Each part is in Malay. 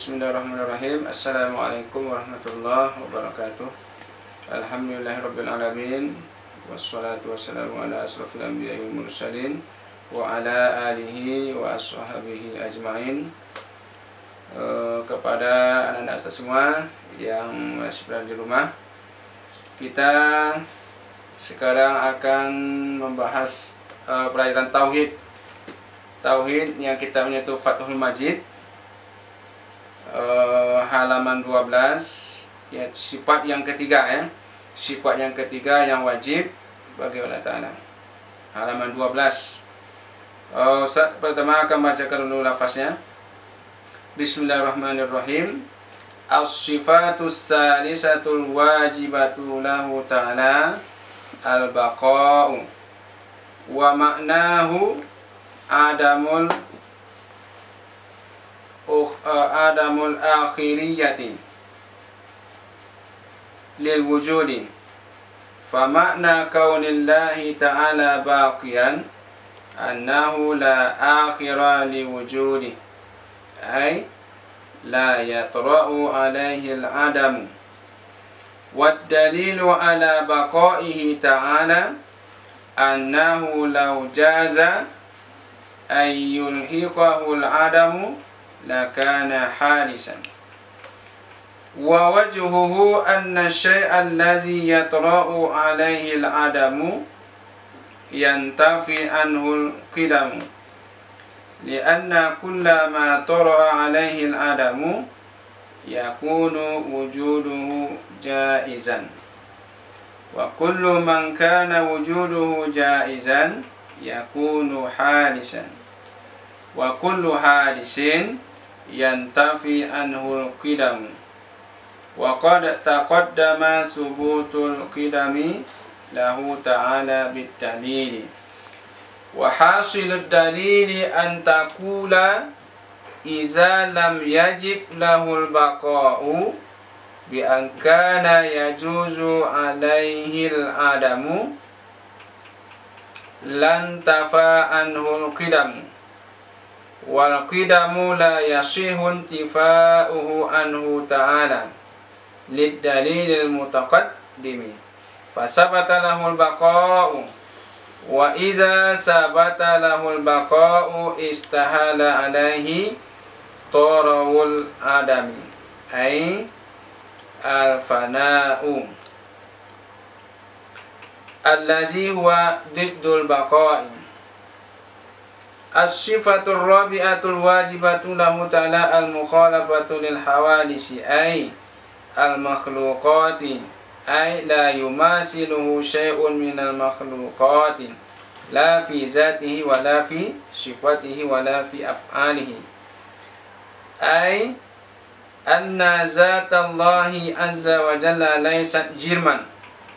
Bismillahirrahmanirrahim. Assalamualaikum warahmatullahi wabarakatuh. Alhamdulillahirrabbilalamin. Wassalatu wassalamu ala asrafil anbiya'i wal mursalin wa ala alihi wa ashabihi ajma'in. Kepada anak-anak Ustaz semua yang masih berada di rumah, kita sekarang akan membahas pelajaran Tauhid yang kitabnya itu Fathul Majid, halaman 12, yaitu sifat yang ketiga, sifat yang ketiga yang wajib bagi Allah Ta'ala, halaman 12. Ustaz pertama akan bacakan dulu lafaznya. Bismillahirrahmanirrahim. As-sifatus salisatul wajibatu lahu ta'ala al-baqa'u wa ma'nahu adamul akhiriyati lil wujudi. Fa ma'na kaunillahi ta'ala baqiyan annahu la akhira li wujudi, ay la yatra'u alaihi al-adam. Wad dalilu ala baqaihi ta'ala annahu law jaza ay yulhiqahu al-adamu lakana halisan. Wa wajhuhu anna syai'a allazi yatra'u alaihi al-adamu yantafi anhu al-qidamu lianna kulla ma tara'a alaihi al-adamu yakunu wujuduhu jaizan wa kullu man kana wujuduhu jaizan yakunu halisan wa kullu halisin yantafi anhu al-qidamu wa qad taqaddama subutul qidami lahu ta'ala bid-dalili wa hasilud dalili an taqula iza lam yajib lahul baqa'u bi an kana yajuzu alaihi al-adamu lan tafa anhu al-qidamu wal qidamu la yasihu intifa'uhu anhu ta'ala lid dalilil mutaqaddimi fasabata lahul baqa'u wa iza sabata lahul baqa'u istahala alaihi tarawul adami ay al-fana'u allazi huwa diddul baqa'i. As-sifatur rabi'atul wajibatu lahu ta'ala al-mukhalafatu lil hawadisi ay al-makhluqati ay la yumasiluhu syai'un minal makhluqati la fi zatihi wa la fi sifatihi wa la fi af'alihi ay anna zatallahi azza wa jalla laysat jirman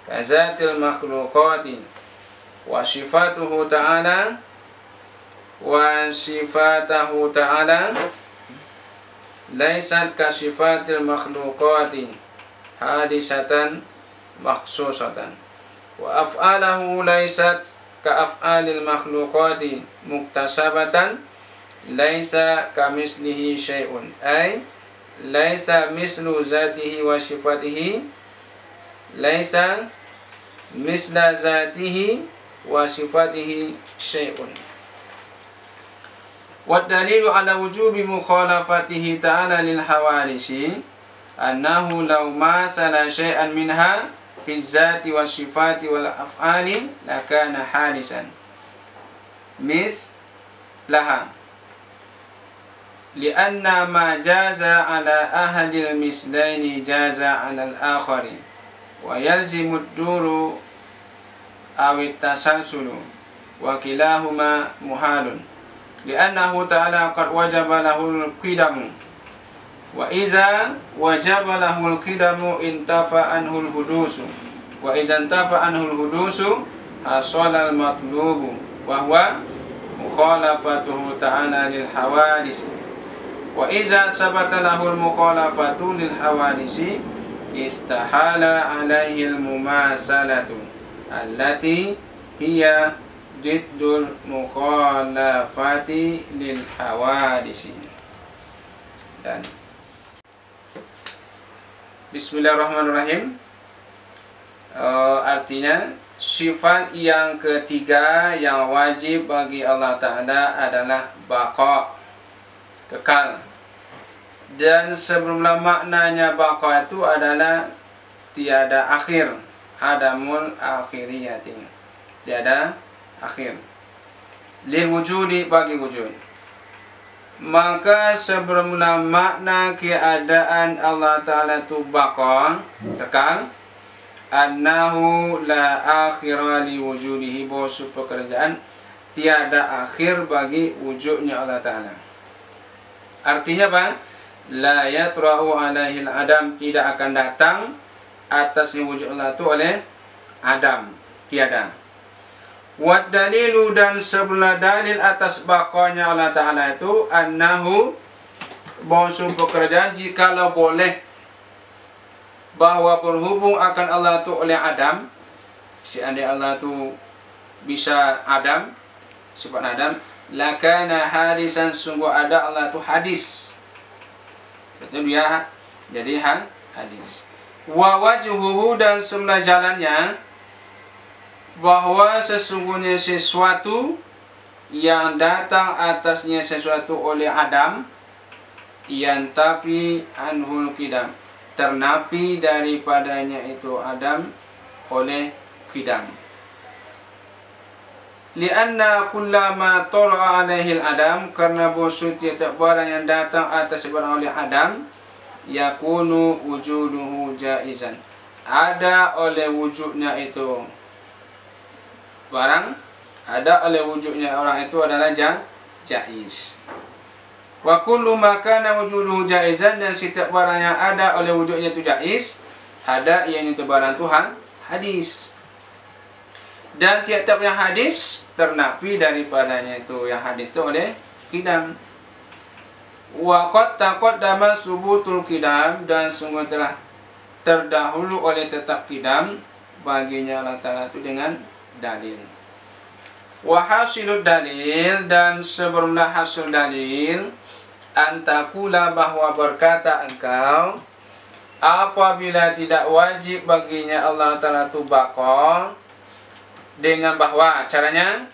ka zatil makhluqati wa sifatuhu ta'ala laysat ka sifatil makhluqati hadisatan makhsusatan wa af'alahu laysat ka af'alil makhluqati muktasabatan laysa kamislihi syai'un ay laysa mislu zatihi wa sifatihi laysa misla zatihi wa sifatihi syai'un. Wad dalilu ala wujubi mukhalafatihi ta'ala lil hawadisi annahu law masala syai'an minha fi zati wa sifati wal af'ali lakana halisan mislaha lianna ma jaza ala ahadil mislaini jaza ala al-akhari wa yalzimu ad-duru awit tasalsulu wa kilahuma muhalun li'annahu ta'ala qad wajaba lahul qidamu wa iza wajaba lahul qidamu intafa anhul hudusu wa iza intafa anhul hudusu hasalal matlubu wa huwa mukhalafatuhu ta'ala lil hawadis wa iza sabata lahul mukhalafatu lil hawadisi istahala alaihi al mumasalatu allati hiya diddul mukhalafati lil hawadisi. Dan Bismillahirrahmanirrahim. Artinya sifat yang ketiga yang wajib bagi Allah Ta'ala adalah baqa, kekal. Dan sebelumnya maknanya baqa itu adalah tiada akhir, adamul akhiriyati, tiada akhir. Lil wujudi, bagi wujud. Maka sebelumnya makna keadaan Allah Ta'ala itu baqa, kekal, annahu la akhira li wujudihi, bahwa pekerjaan tiada akhir bagi wujudnya Allah Ta'ala. Artinya apa? La yatra'u alaihil adam, tidak akan datang atasnya wujud Allah itu oleh adam, tiada. Wad dalilu, dan sebelah dalil atas baqanya Allah Ta'ala itu annahu, bahwa pekerjaan jikalau boleh bahwa berhubung akan Allah itu oleh adam, seandainya Allah itu bisa adam, sifat adam, lakana hadisan, sungguh ada Allah itu hadis, betul dia jadi hadis. Wa wajhuhu, dan sebelah jalannya bahwa sesungguhnya sesuatu yang datang atasnya sesuatu oleh adam, yantafi anhul qidam, ternapi daripadanya itu adam oleh qidam. Lianna kullama tara'a alaihil adam, karena bahwa tiap barang yang datang atas barang oleh adam, yakunu wujuduhu jaizan, ada oleh wujudnya itu barang, ada oleh wujudnya orang itu adalah jaiz. Wa kullu ma kana wujuduhu jaizan, dan setiap barang yang ada oleh wujudnya itu jaiz, ada yang itu barang Tuhan hadis. Dan tiap-tiap yang hadis ternapi daripadanya itu yang hadis itu oleh qidam. Wa qad taqaddama subutul qidam, dan sungguh telah terdahulu oleh tetap qidam baginya Allah Ta'ala itu dengan dalil. Wa hasilud dalil, dan sebelumnya hasil dalil, antakula, bahwa berkata engkau, apabila tidak wajib baginya Allah Ta'ala itu baqa, dengan bahwa caranya,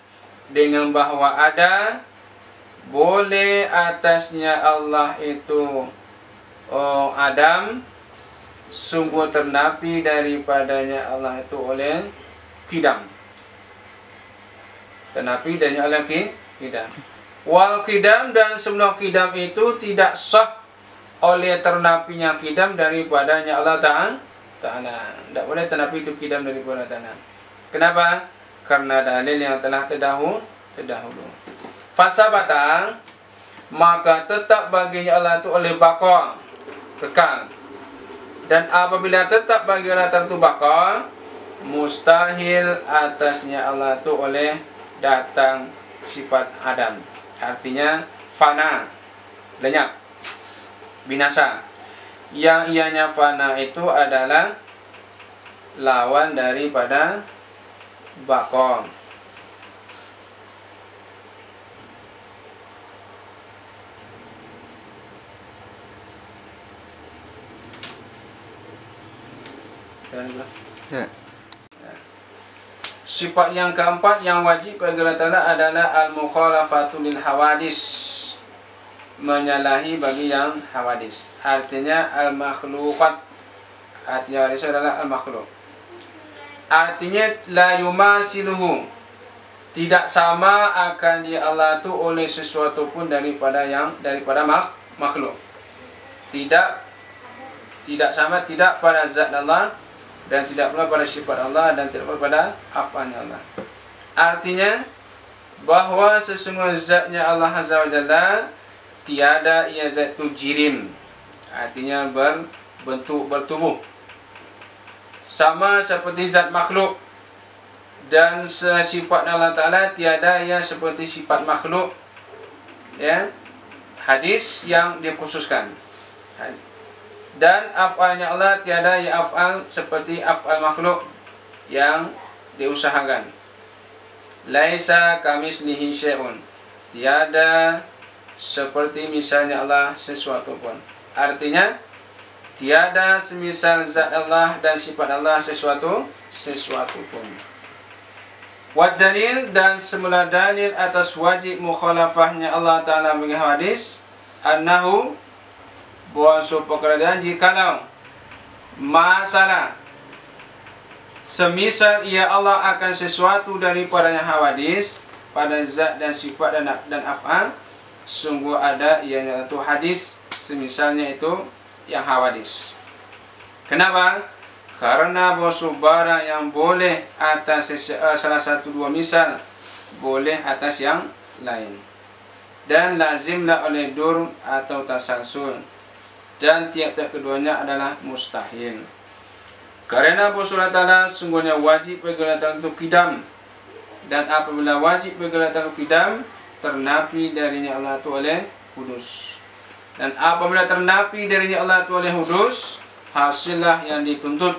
dengan bahwa ada boleh atasnya Allah itu adam, sungguh ternapi daripadanya Allah itu oleh qidam, ternapi darinya oleh qidam. Wal qidam, dan sebelum qidam itu tidak sah oleh ternapinya qidam daripadanya Allah Ta'ala. Tidak boleh ternapi itu qidam daripada Ta'ala. Kenapa? Karena dalil yang telah terdahulu. Fasabata, maka tetap baginya Allah itu oleh baqa, kekal. Dan apabila tetap bagi Allah itu baqa, mustahil atasnya Allah itu oleh datang sifat adam. Artinya fana, lenyap, binasa. Yang ianya fana itu adalah lawan daripada baqa. Ya. Sifat yang keempat yang wajib bagi Allah Ta'ala adalah al-mukhalafatu lil hawadis, menyalahi bagi yang hawadis. Artinya al-makhluqat, artinya hawadis adalah al-makhluk. Artinya la yumasiluhu, tidak sama akan dia Allah itu oleh sesuatu pun daripada makhluk. Tidak sama, tidak pada zat Allah, dan tidak pula pada sifat Allah, dan tidak pula pada af'alnya Allah. Artinya bahwa sesungguhnya zatnya Allah Azza wa Jalla tiada ia zat itu jirim, artinya berbentuk, bertubuh, sama seperti zat makhluk. Dan sifat Allah Ta'ala tiada ia seperti sifat makhluk, ya, hadis yang dikhususkan. Dan af'alnya Allah tiada ya af'al seperti af'al makhluk yang diusahakan. Laisa kamislihi syai'un, tiada seperti misalnya Allah sesuatu pun. Artinya tiada semisal zat Allah dan sifat Allah sesuatu pun. Wad dalil, dan semula dalil atas wajib mukhalafahnya Allah Ta'ala bagi hadis, annahu, bahwa suatu keadaan jikalau masalah semisal ia Allah akan sesuatu daripadanya hawadis pada zat dan sifat dan af'al, sungguh ada iaitu hadis semisalnya itu yang hawadis. Kenapa? Karena bahwa barang yang boleh atas salah satu dua misal, boleh atas yang lain, dan lazimlah oleh dur atau tasalsul, dan tiap-tiap keduanya adalah mustahil. Karena bahwa Allah Ta'ala sungguhnya wajib bagi Allah Ta'ala untuk kidam, dan apabila wajib bagi Allah Ta'ala kidam, ternapi darinya Allah Ta'ala oleh hudus. Dan apabila ternapi darinya Allah Ta'ala oleh hudus, hasillah yang dituntut.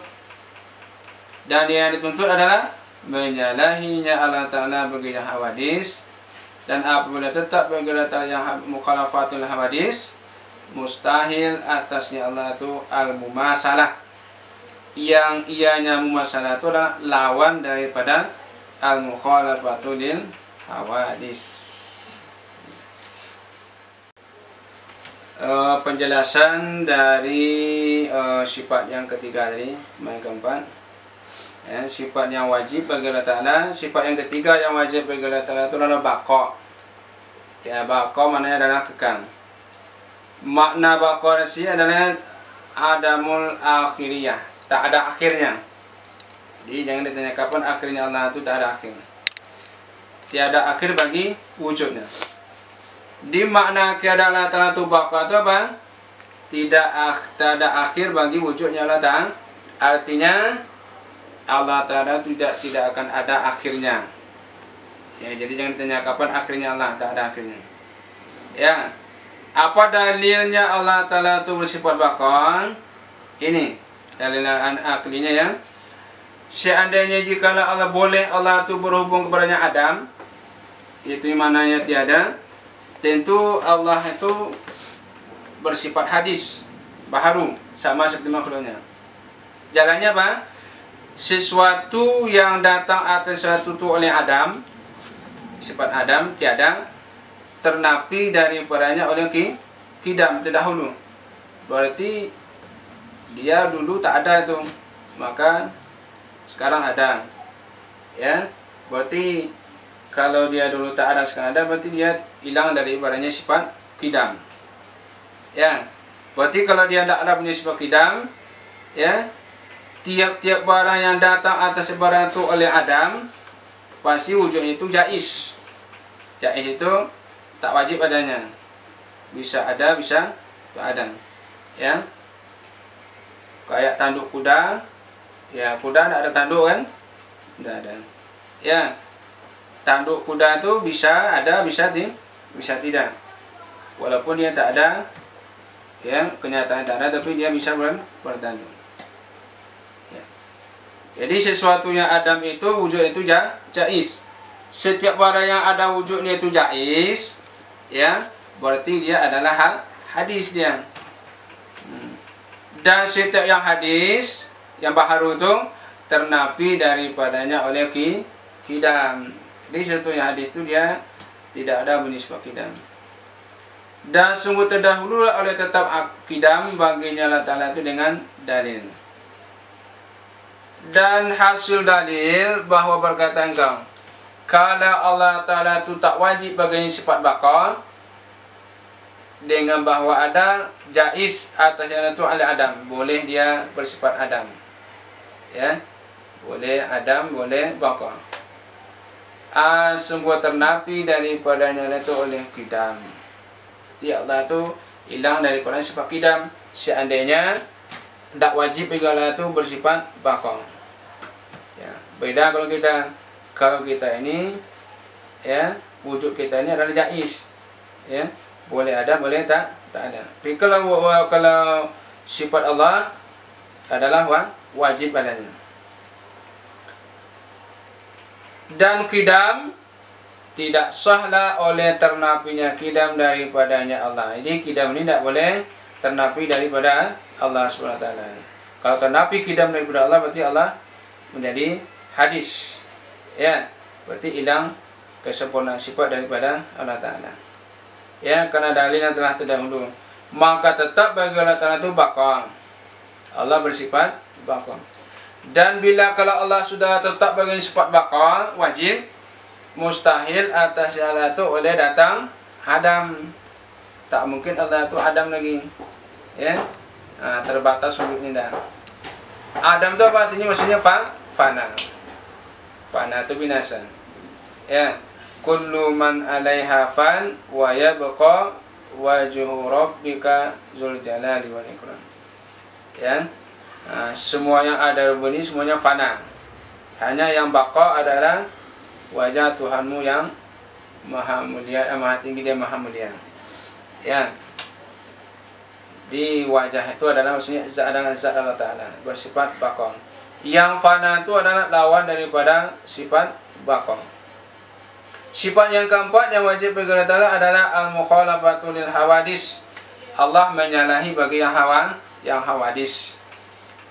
Dan yang dituntut adalah menyalahinya Allah Ta'ala bagi yang hawadis. Dan apabila tetap bagi Allah Ta'ala yang mukhalafatul hawadis, mustahil atasnya Allah itu al-mumasalah, yang ianya mumasalah itu adalah lawan daripada al-mukhalafatul hawadis. Penjelasan dari sifat yang ketiga tadi, yang keempat, sifat yang wajib bagi Allah Ta'ala. Sifat yang ketiga yang wajib bagi Allah Ta'ala itu adalah baqa. Ya, baqa maknanya adalah kekal. Makna baqa di sini adalah adamul akhiriyah, tak ada akhirnya. Jadi jangan ditanya kapan akhirnya Allah itu, tak ada akhir. Tiada akhir bagi wujudnya. Di makna keadaan Allah Ta'ala itu baqa itu apa? Tak ada akhir bagi wujudnya Allah Ta'ala. Artinya Allah Ta'ala tidak akan ada akhirnya. Ya, jadi jangan tanya kapan akhirnya Allah, tak ada akhirnya. Ya, apa dalilnya Allah Ta'ala itu bersifat baqa? Ini dalilan aklinya ya. Seandainya jika Allah boleh Allah itu berhubung kepadanya Adam, itu maknanya tiada, tentu Allah itu bersifat hadis, baharu, sama seperti makhluknya. Jalannya apa? Sesuatu yang datang atas sesuatu itu oleh Adam, sifat Adam tiada, ternapi daripadanya oleh kidam terdahulu. Berarti dia dulu tak ada itu, maka sekarang ada. Ya, berarti kalau dia dulu tak ada sekarang ada, berarti dia hilang daripadanya sifat kidam. Ya, berarti kalau dia tidak ada punya sifat kidam, ya, tiap-tiap barang yang datang atas barang itu oleh Adam, pasti wujudnya itu jaiz. Jaiz itu tak wajib adanya. Bisa ada, bisa tak ada. Ya. Kayak tanduk kuda. Ya, kuda tidak ada tanduk kan? Tidak ada. Ya. Tanduk kuda itu bisa ada, bisa tidak. Walaupun dia tak ada, ya, kenyataan tak ada, tapi dia bisa bertanduk. Jadi sesuatu yang Adam itu wujud itu jaiz. Setiap barang yang ada wujudnya itu jaiz, ya, berarti dia adalah hadis dia. Dan setiap yang hadis, yang baharu itu ternapi daripadanya oleh kidam. Jadi setiap yang hadis itu dia tidak ada bunyi sebab kidam. Dan sungguh terdahulu oleh tetap kidam baginya Allah Ta'ala itu dengan dalil. Dan hasil dalil bahwa berkata engkau, kalau Allah Ta'ala itu tak wajib baginya sifat baqa, dengan bahwa ada jaiz atasnya itu oleh Adam, boleh dia bersifat Adam. Ya, boleh Adam, boleh baqa. Sungguh ternapi daripadanya itu oleh kidam. Jadi Allah itu hilang daripada sifat kidam. Seandainya tak wajib bagi Allah itu bersifat baqa. Ya, beda kalau kita ini, ya, wujud kita ini adalah jaiz. Ya, boleh ada, boleh tak ada. Tapi kalau sifat Allah adalah wajib padanya. Dan kidam tidak sahlah oleh ternapinya kidam daripadanya Allah. Jadi kidam ini tidak boleh ternapi daripada Allah SWT. Kalau Nabi kidam daripada Allah, berarti Allah menjadi hadis. Ya, berarti hilang kesempurnaan sifat daripada Allah Ta'ala. Ya, karena dalil yang telah terdahulu. Maka tetap bagi Allah Ta'ala itu baqa. Allah bersifat baqa. Dan bila kalau Allah sudah tetap bagi sifat baqa, wajib, mustahil atas Allah itu oleh datang Adam. Tak mungkin Allah itu Adam lagi. Ya, terbatas wujudnya dah. Adam itu apa artinya? Maksudnya fana. Fana itu binasa. Ya, kullu man 'alaiha fan wa yabqa wajhu rabbika dzul jalali wal ikram. Ya, semua yang ada di bumi semuanya fana. Hanya yang baqa adalah wajah Tuhanmu yang maha mulia, maha tinggi dan maha mulia. Ya, di wajah itu adalah maksudnya zat adalah zat Allah Ta'ala, bersifat baqa. Yang fana itu adalah lawan daripada sifat baqa. Sifat yang keempat yang wajib bagi Allah Ta'ala adalah al-mukhalafatu lil hawadis. Allah menyalahi bagi yang hawadis.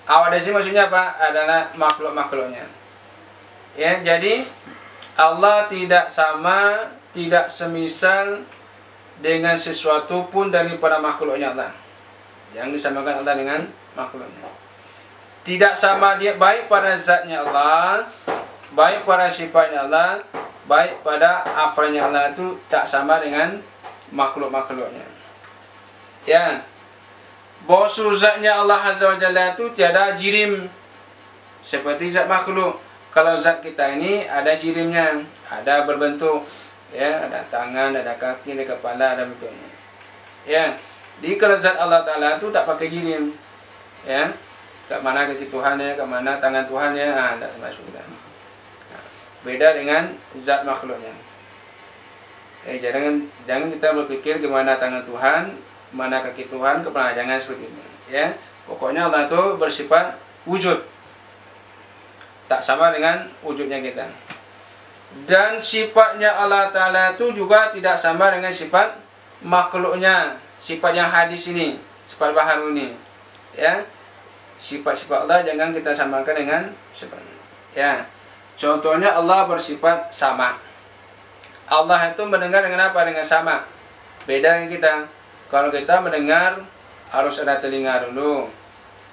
Hawadis ini maksudnya apa? Adalah makhluk-makhluknya. Ya, jadi Allah tidak sama, tidak semisal dengan sesuatu pun daripada makhluknya Allah. Jangan disamakan Allah dengan makhluknya. Tidak sama dia baik pada zatnya Allah, baik pada sifatnya Allah, baik pada afalnya Allah itu tak sama dengan makhluk-makhluknya. Ya, bahwa zatnya Allah Azza wa Jalla itu tiada jirim seperti zat makhluk. Kalau zat kita ini ada jirimnya, ada berbentuk, ya, ada tangan, ada kaki, ada kepala, ada bentuknya. Ya, di kalau zat Allah Ta'ala itu tak pakai jirim, ya, ke mana kaki Tuhannya, ke mana tangan Tuhannya, tak masuk kita. Beda dengan zat makhluknya. Jangan kita berpikir ke mana tangan Tuhan, mana kaki Tuhan, kepala, jangan seperti itu. Ya, pokoknya Allah itu bersifat wujud, tak sama dengan wujudnya kita. Dan sifatnya Allah Ta'ala itu juga tidak sama dengan sifat makhluknya. Sifat yang hadis ini, sifat baharu ini, ya, sifat-sifat Allah jangan kita samakan dengan sifatnya. Ya, contohnya Allah bersifat sama. Allah itu mendengar dengan apa? Dengan sama. Beda dengan kita. Kalau kita mendengar harus ada telinga dulu,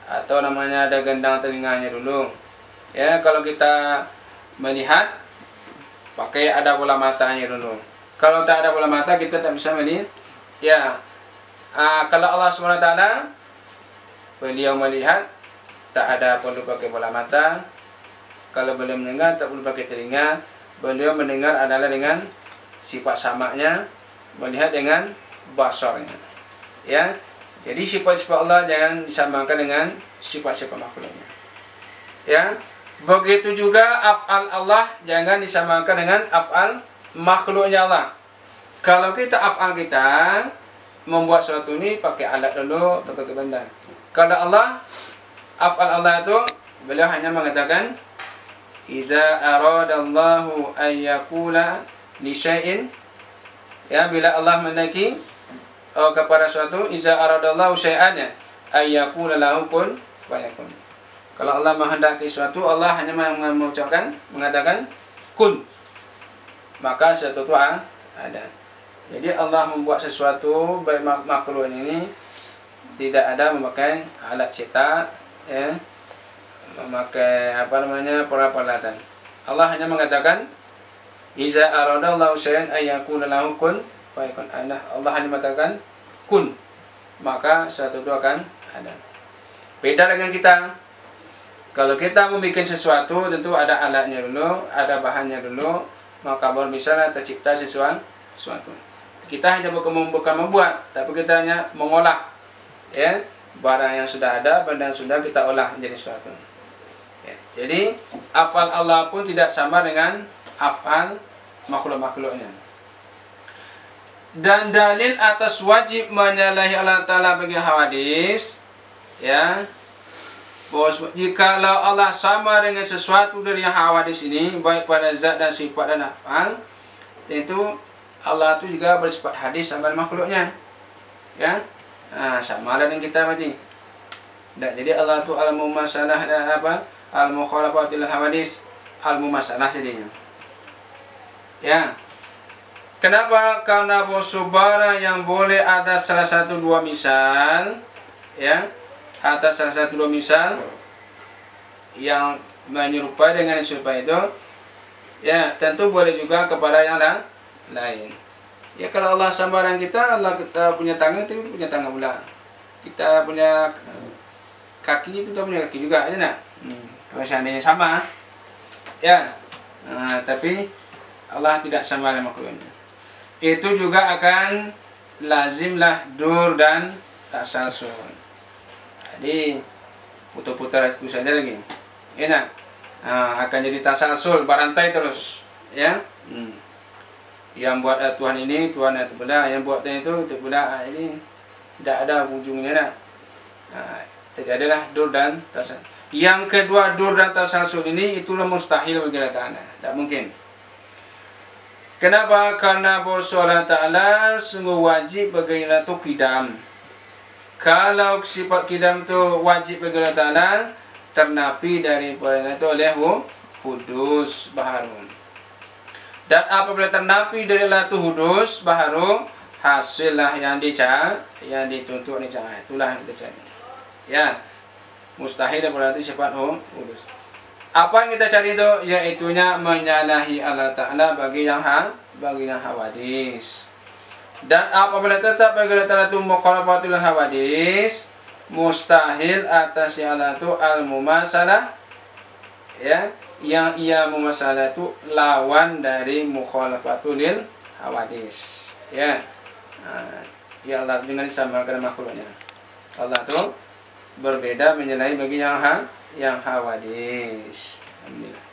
atau namanya ada gendang telinganya dulu. Ya, kalau kita melihat pakai ada bola matanya dulu. Kalau tak ada bola mata kita tak bisa melihat. Ya, kalau Allah SWT beliau melihat tak ada perlu pakai bola mata. Kalau beliau mendengar tak perlu pakai telinga. Beliau mendengar adalah dengan sifat samanya, melihat dengan basarnya. Ya, jadi sifat-sifat Allah jangan disamakan dengan sifat-sifat makhluknya. Ya, begitu juga af'al Allah jangan disamakan dengan af'al makhluknya Allah. Kalau kita af'al kita membuat sesuatu ini pakai alat dulu atau pakai benda. Kalau Allah, af'al Allah itu beliau hanya mengatakan iza aradallahu an yaqula li syai'in, ya, bila Allah menghendaki kepada suatu, iza aradallahu syai'an ay yaqula lahu kun fayakun. Kalau Allah menghendaki suatu, Allah hanya mengatakan kun, maka sesuatu itu ada. Jadi Allah membuat sesuatu baik makhluk ini tidak ada memakai alat cetak, ya, memakai peralatan. Allah hanya mengatakan iza aradallahu syai'an ay yaqula lahu kun fayakun. Allah hanya mengatakan kun, maka sesuatu itu akan ada. Beda dengan kita. Kalau kita membuat sesuatu tentu ada alatnya dulu, ada bahannya dulu, maka baru bisa tercipta sesuatu. Kita hanya bukan membuat, tapi kita hanya mengolah, ya, barang yang sudah ada, benda yang sudah kita olah menjadi sesuatu. Ya, jadi afal Allah pun tidak sama dengan afal makhluk-makhluknya. Dan dalil atas wajib menyalahi Allah Ta'ala bagi hawadis, ya, bahwa jikalau Allah sama dengan sesuatu dari yang hawadis ini, baik pada zat dan sifat dan afal, tentu Allah itu juga bersifat hadis sama makhluknya. Ya, sama dengan kita berarti. Tidak. Jadi Allah itu al-mumasalah apa? Al-mukhalafatil hawadis, al-mumasalah jadinya. Ya. Kenapa? Karena barang yang boleh atas salah satu dua misal, ya, atas salah satu dua misal yang menyerupai dengan yang serupa itu, ya, tentu boleh juga kepada yang lain. Ya, kalau Allah sama dengan kita punya tangan, itu punya tangan pula. Kita punya kaki, itu punya kaki juga, ya, kalau seandainya sama, ya. Tapi Allah tidak sama dengan makhluknya. Itu juga akan lazimlah dur dan tasalsul. Jadi putar-putar itu saja lagi. Enak. Akan jadi tasalsul, berantai terus, ya. Yang buat Tuhan ini, Tuhan itu pula, yang buat itu pula, ini tidak ada ujungnya, nak. Terjadilah dur dan tasalsul. Yang kedua, dur dan tasalsul ini itulah mustahil bagi Allah Ta'ala. Tidak mungkin. Kenapa? Karena Allah Ta'ala sungguh wajib bagi Allah itu qidam. Kalau sifat qidam itu wajib bagi Allah Ta'ala, ternapi daripada itu oleh hudus baharu. Dan apabila ternapi dari Allah itu hudus baharu, hasillah yang dituntut dicari. Itulah yang kita cari. Ya, mustahil berarti sifat hudus. Apa yang kita cari itu? Yaitunya menyalahi Allah Ta'ala bagi yang hawadis. Dan apabila tetap bagi Allah Ta'ala itu mukhalafatul hawadis, mustahil atas yang Allah itu al-mumasalah, ya, yang ia mumasalah itu lawan dari mukhalafatul hawadis, ya. Ya Allah dengan disamakan makhluknya. Allah itu berbeda menyalahi bagi yang hawadis. Alhamdulillah.